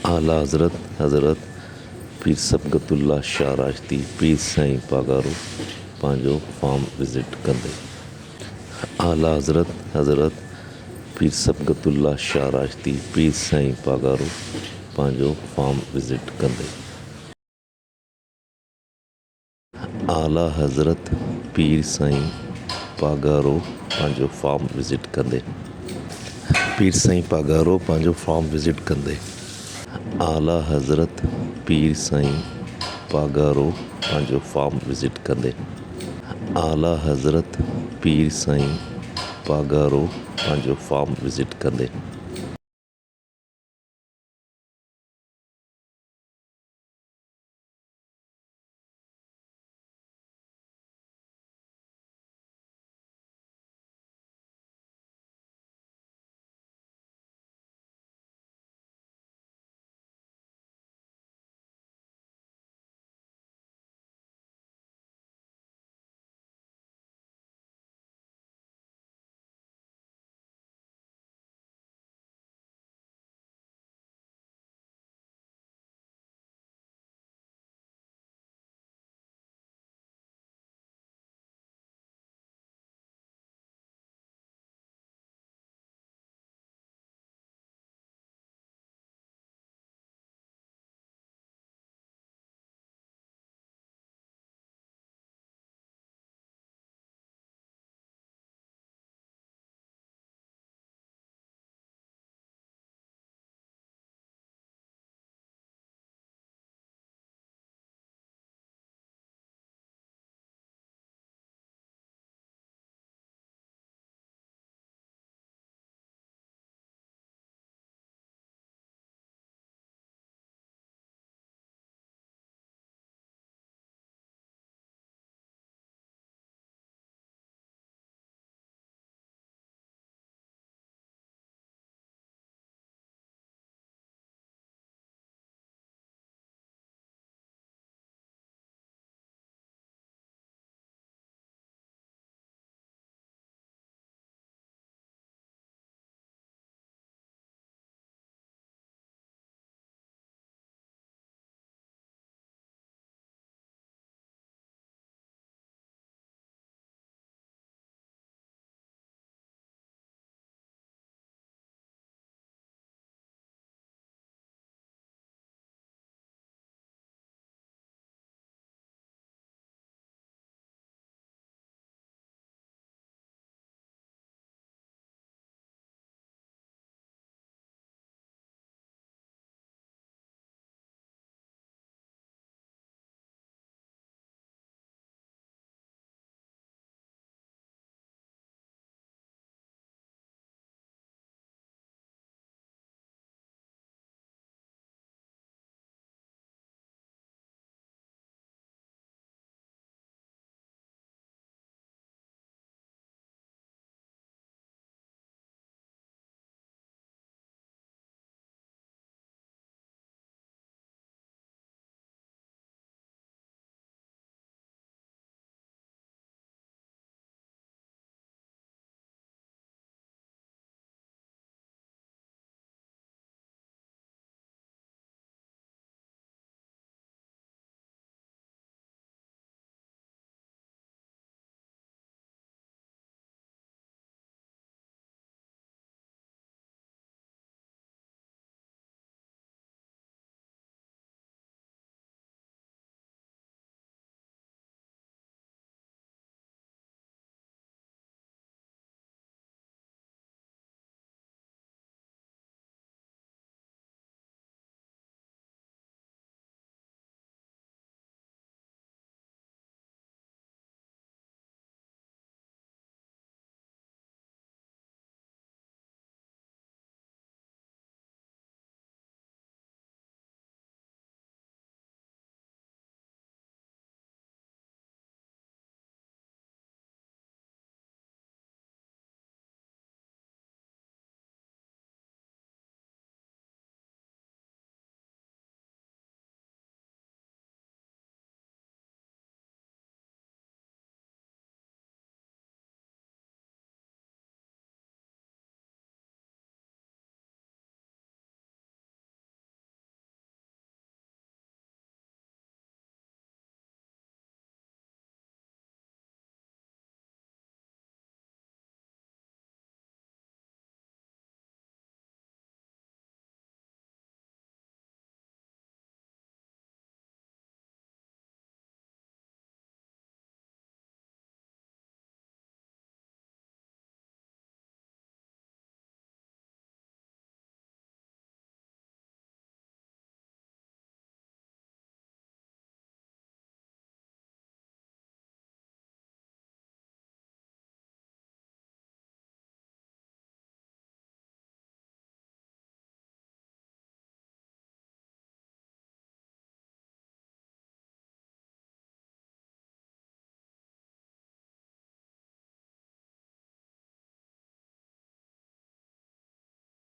आला हज़रत पीर सबक़तुल्लाह शाह राजती पीर साईं पागारो पंहिंजो फार्म विज़िट कंदे। आला हज़रत पीर सबक़तुल्लाह शाह राजती पीर साईं पागारो पंहिंजो फार्म विज़िट कंदे। आला हज़रत पीर साईं पागारो पंहिंजो फार्म विज़िट कंदे। पीर साईं पागारो पंहिंजो फार्म विज़िट कंदे। आला हज़रत पीर साईं पागारो पंहिंजो फार्म विज़िट कंदे। आला हज़रत पीर साईं पागारो पंहिंजो फार्म विज़िट कंदे।